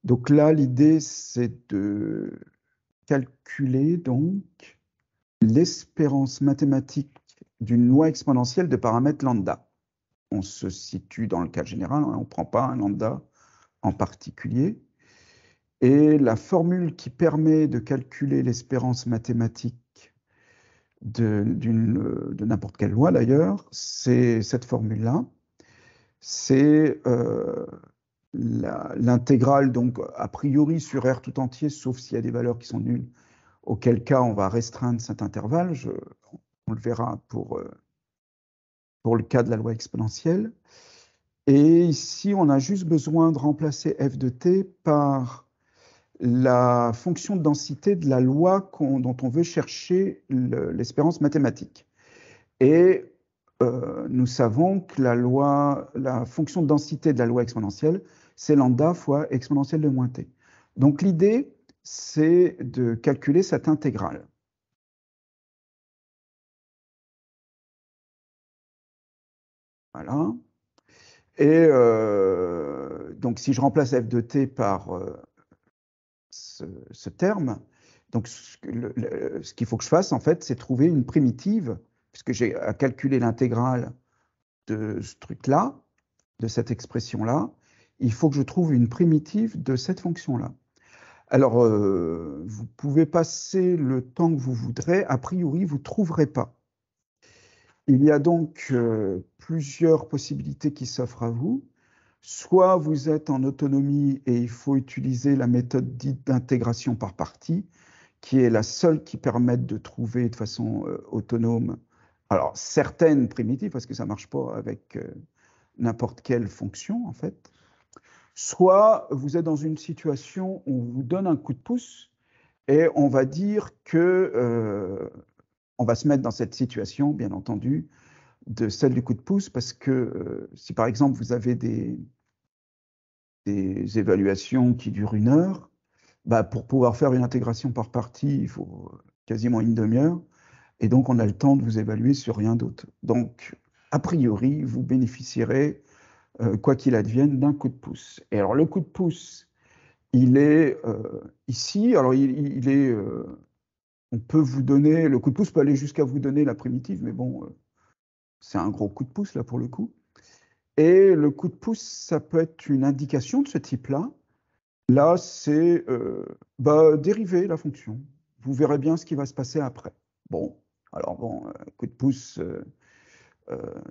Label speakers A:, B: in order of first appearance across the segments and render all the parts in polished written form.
A: Donc là, l'idée, c'est de calculer donc l'espérance mathématique d'une loi exponentielle de paramètres lambda. On se situe dans le cas général, on ne prend pas un lambda en particulier. Et la formule qui permet de calculer l'espérance mathématique de n'importe quelle loi d'ailleurs, c'est cette formule-là. C'est l'intégrale, donc a priori sur R tout entier, sauf s'il y a des valeurs qui sont nulles, auquel cas on va restreindre cet intervalle. On le verra pour le cas de la loi exponentielle. Et ici, on a juste besoin de remplacer f de t par la fonction de densité de la loi dont on veut chercher l'espérance mathématique. Et nous savons que la fonction de densité de la loi exponentielle, c'est lambda fois exponentielle de moins t. Donc l'idée, c'est de calculer cette intégrale. Voilà. Et donc si je remplace f de t par ce terme, donc ce qu'il faut que je fasse, en fait, c'est trouver une primitive, puisque j'ai à calculer l'intégrale de ce truc-là, de cette expression-là, il faut que je trouve une primitive de cette fonction-là. Alors, vous pouvez passer le temps que vous voudrez, a priori, vous ne trouverez pas. Il y a donc plusieurs possibilités qui s'offrent à vous. Soit vous êtes en autonomie et il faut utiliser la méthode dite d'intégration par partie, qui est la seule qui permette de trouver de façon autonome, alors certaines primitives, parce que ça ne marche pas avec n'importe quelle fonction, en fait. Soit vous êtes dans une situation où on vous donne un coup de pouce et on va dire que on va se mettre dans cette situation, bien entendu, de celle du coup de pouce, parce que si par exemple vous avez des évaluations qui durent 1 heure, bah, pour pouvoir faire une intégration par partie, il faut quasiment une demi-heure, et donc on a le temps de vous évaluer sur rien d'autre. Donc, a priori, vous bénéficierez, quoi qu'il advienne, d'un coup de pouce. Et alors, le coup de pouce, il est ici, alors il est, on peut vous donner, le coup de pouce peut aller jusqu'à vous donner la primitive, mais bon, c'est un gros coup de pouce là pour le coup. Et le coup de pouce, ça peut être une indication de ce type-là. Là, c'est dériver la fonction. Vous verrez bien ce qui va se passer après. Bon, alors bon, coup de pouce,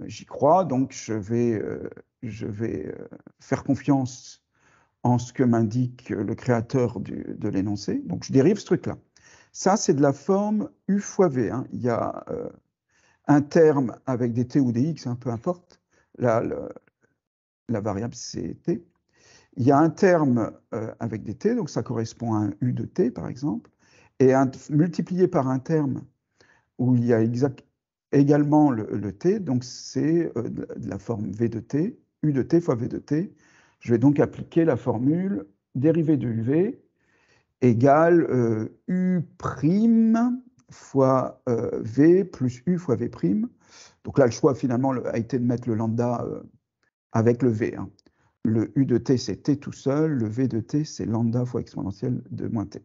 A: j'y crois, donc je vais faire confiance en ce que m'indique le créateur de l'énoncé. Donc je dérive ce truc-là. Ça, c'est de la forme U fois V. Hein. Il y a un terme avec des T ou des X, hein, peu importe. Là, la variable, c'est T. Il y a un terme avec des T, donc ça correspond à un U de T, par exemple, et multiplié par un terme où il y a également le T, donc c'est de la forme V de T, U de T fois V de T. Je vais donc appliquer la formule dérivée de UV égale U' fois V plus U fois V'. Donc là, le choix finalement a été de mettre le lambda avec le V. Hein. Le U de T, c'est T tout seul. Le V de T, c'est lambda fois exponentielle de moins T.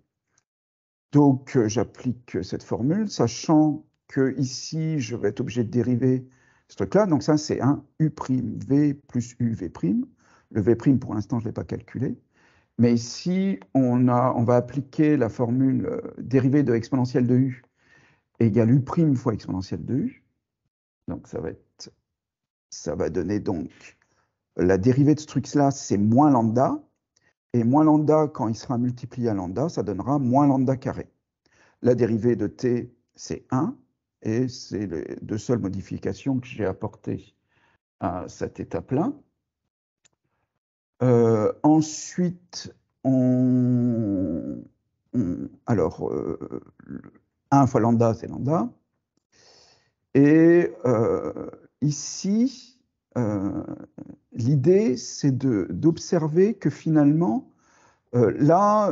A: Donc, j'applique cette formule, sachant que ici, je vais être obligé de dériver ce truc-là. Donc ça, c'est un U'V plus UV'. Le V', pour l'instant, je ne l'ai pas calculé. Mais ici, on va appliquer la formule dérivée de exponentielle de U égale U' fois exponentielle de U. Donc, ça va donner donc la dérivée de ce truc-là, c'est moins lambda. Et moins lambda, quand il sera multiplié à lambda, ça donnera moins lambda carré. La dérivée de t, c'est 1. Et c'est les deux seules modifications que j'ai apportées à cette étape-là. Ensuite, alors, 1 fois lambda, c'est lambda. Et ici, l'idée, c'est d'observer que finalement, là,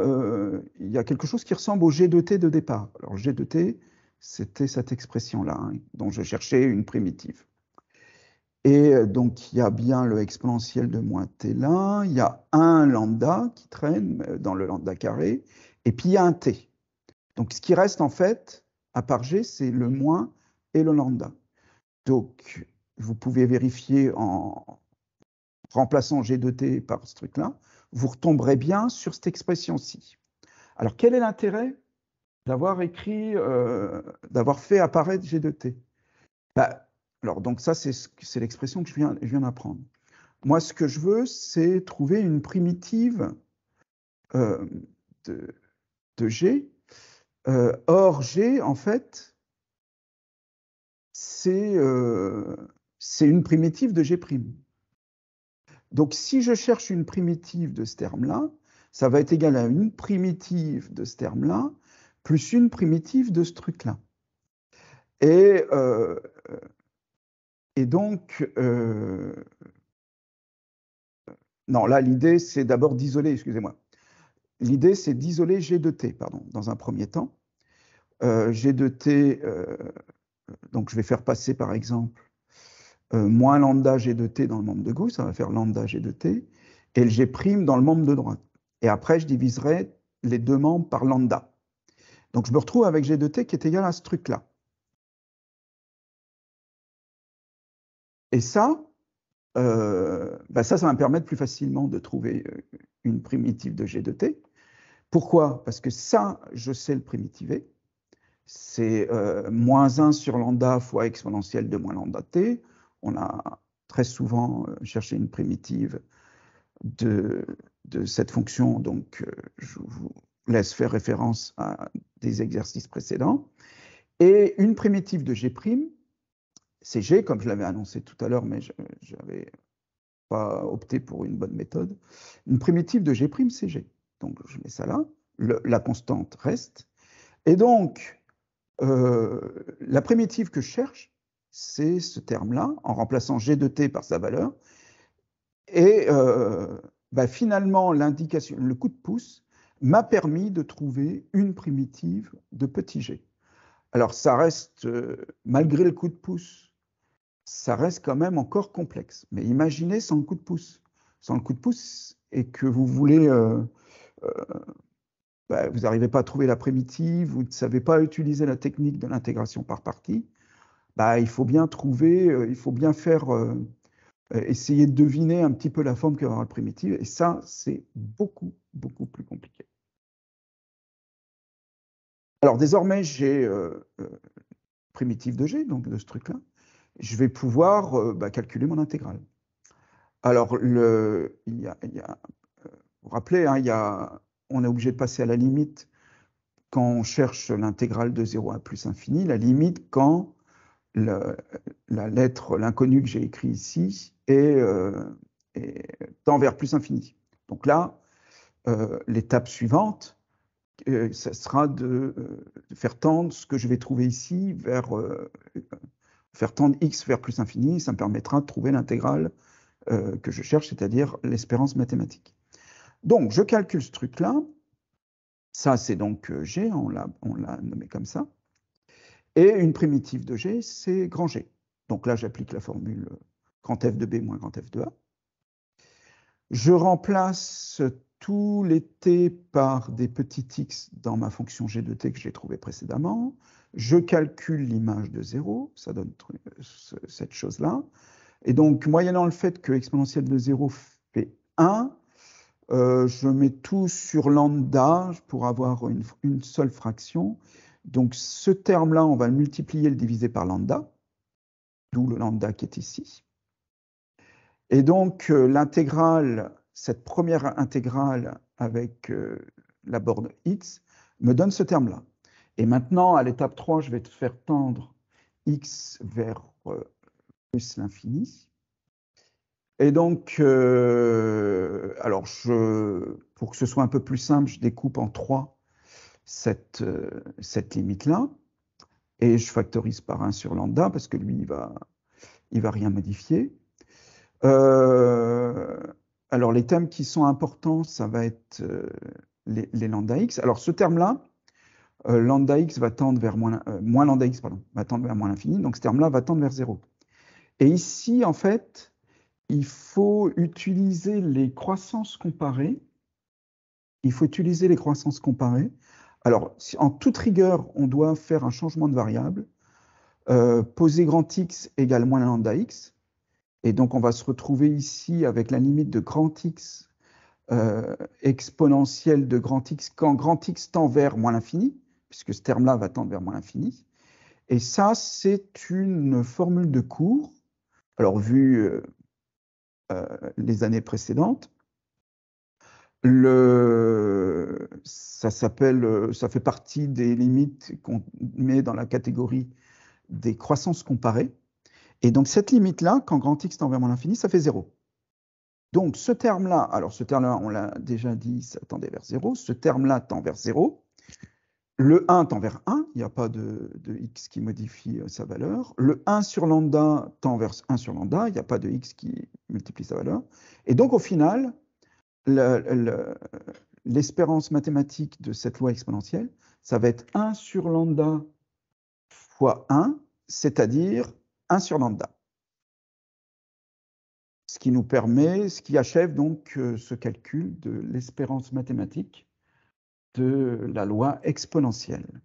A: il y a quelque chose qui ressemble au G de t de départ. Alors, G de t, c'était cette expression-là, hein, dont je cherchais une primitive. Et donc, il y a bien le exponentiel de moins t là, il y a un lambda qui traîne dans le lambda carré, et puis il y a un t. Donc, ce qui reste en fait, à part g, c'est le moins et le lambda. Donc, vous pouvez vérifier en remplaçant g de t par ce truc-là, vous retomberez bien sur cette expression-ci. Alors, quel est l'intérêt d'avoir écrit, d'avoir fait apparaître g de t? Bah, alors, donc ça, c'est l'expression que je viens d'apprendre. Moi, ce que je veux, c'est trouver une primitive de G. Or, G, en fait, c'est une primitive de G'. Donc, si je cherche une primitive de ce terme-là, ça va être égal à une primitive de ce terme-là, plus une primitive de ce truc-là. Et donc, non, là, l'idée, c'est d'abord d'isoler, excusez-moi. L'idée, c'est d'isoler G de t, pardon, dans un premier temps. G de t, donc je vais faire passer, par exemple, moins lambda G de t dans le membre de gauche, ça va faire lambda G de t, et le G' dans le membre de droite. Et après, je diviserai les deux membres par lambda. Donc, je me retrouve avec G de t qui est égal à ce truc-là. Et ça, ça va me permettre plus facilement de trouver une primitive de G de t. Pourquoi? Parce que ça, je sais le primitiver. C'est moins 1 sur lambda fois exponentielle de moins lambda t. On a très souvent cherché une primitive de cette fonction, donc je vous laisse faire référence à des exercices précédents. Et une primitive de G', c'est G, comme je l'avais annoncé tout à l'heure, mais je n'avais pas opté pour une bonne méthode. Une primitive de G', c'est G. Donc je mets ça là, la constante reste. Et donc, la primitive que je cherche, c'est ce terme-là, en remplaçant G de t par sa valeur. Et finalement, l'indication, le coup de pouce, m'a permis de trouver une primitive de petit g. Alors, ça reste, malgré le coup de pouce, ça reste quand même encore complexe. Mais imaginez sans le coup de pouce. Sans le coup de pouce, et que vous voulez... vous n'arrivez pas à trouver la primitive, vous ne savez pas utiliser la technique de l'intégration par partie, il faut bien trouver, il faut bien faire... essayer de deviner un petit peu la forme que va avoir la primitive, et ça, c'est beaucoup, beaucoup plus compliqué. Alors, désormais, j'ai primitive de G, donc de ce truc-là. Je vais pouvoir calculer mon intégrale. Alors, vous vous rappelez, hein, on est obligé de passer à la limite quand on cherche l'intégrale de 0 à plus infini, la limite quand la lettre, l'inconnu que j'ai écrit ici, tend vers plus infini. Donc là, l'étape suivante, ça sera de faire tendre ce que je vais trouver ici vers faire tendre x vers plus infini. Ça me permettra de trouver l'intégrale que je cherche, c'est-à-dire l'espérance mathématique. Donc, je calcule ce truc-là. Ça, c'est donc G, on l'a nommé comme ça. Et une primitive de G, c'est grand G. Donc là, j'applique la formule grand F de B moins grand F de A. Je remplace tous les t par des petits x dans ma fonction G de t que j'ai trouvée précédemment. Je calcule l'image de 0, ça donne cette chose-là. Et donc, moyennant le fait que exponentielle de 0 fait 1, je mets tout sur lambda pour avoir une seule fraction. Donc, ce terme-là, on va le multiplier et le diviser par lambda, d'où le lambda qui est ici. Et donc, l'intégrale, cette première intégrale avec la borne x, me donne ce terme-là. Et maintenant, à l'étape 3, je vais faire tendre x vers plus l'infini. Et donc, alors pour que ce soit un peu plus simple, je découpe en 3 cette limite-là. Et je factorise par 1 sur lambda, parce que lui, il va rien modifier. Alors, les termes qui sont importants, ça va être les lambda x. Alors, ce terme-là, lambda x va tendre vers moins lambda x, pardon, va tendre vers moins l'infini. Donc, ce terme-là va tendre vers 0. Et ici, en fait, il faut utiliser les croissances comparées. Il faut utiliser les croissances comparées. Alors, en toute rigueur, on doit faire un changement de variable. Poser grand X égale moins lambda X. Et donc, on va se retrouver ici avec la limite de grand X exponentielle de grand X quand grand X tend vers moins l'infini, puisque ce terme-là va tendre vers moins l'infini. Et ça, c'est une formule de cours. Alors, vu les années précédentes, ça fait partie des limites qu'on met dans la catégorie des croissances comparées. Et donc, cette limite-là, quand grand X tend vers moins l'infini, ça fait 0. Donc, ce terme-là, alors ce terme-là, on l'a déjà dit, ça tendait vers 0. Ce terme-là tend vers 0. Le 1 tend vers 1, il n'y a pas de x qui modifie sa valeur. Le 1 sur lambda tend vers 1 sur lambda, il n'y a pas de x qui multiplie sa valeur. Et donc, au final, l'espérance mathématique de cette loi exponentielle, ça va être 1 sur lambda fois 1, c'est-à-dire 1 sur lambda. Ce qui achève donc ce calcul de l'espérance mathématique de la loi exponentielle.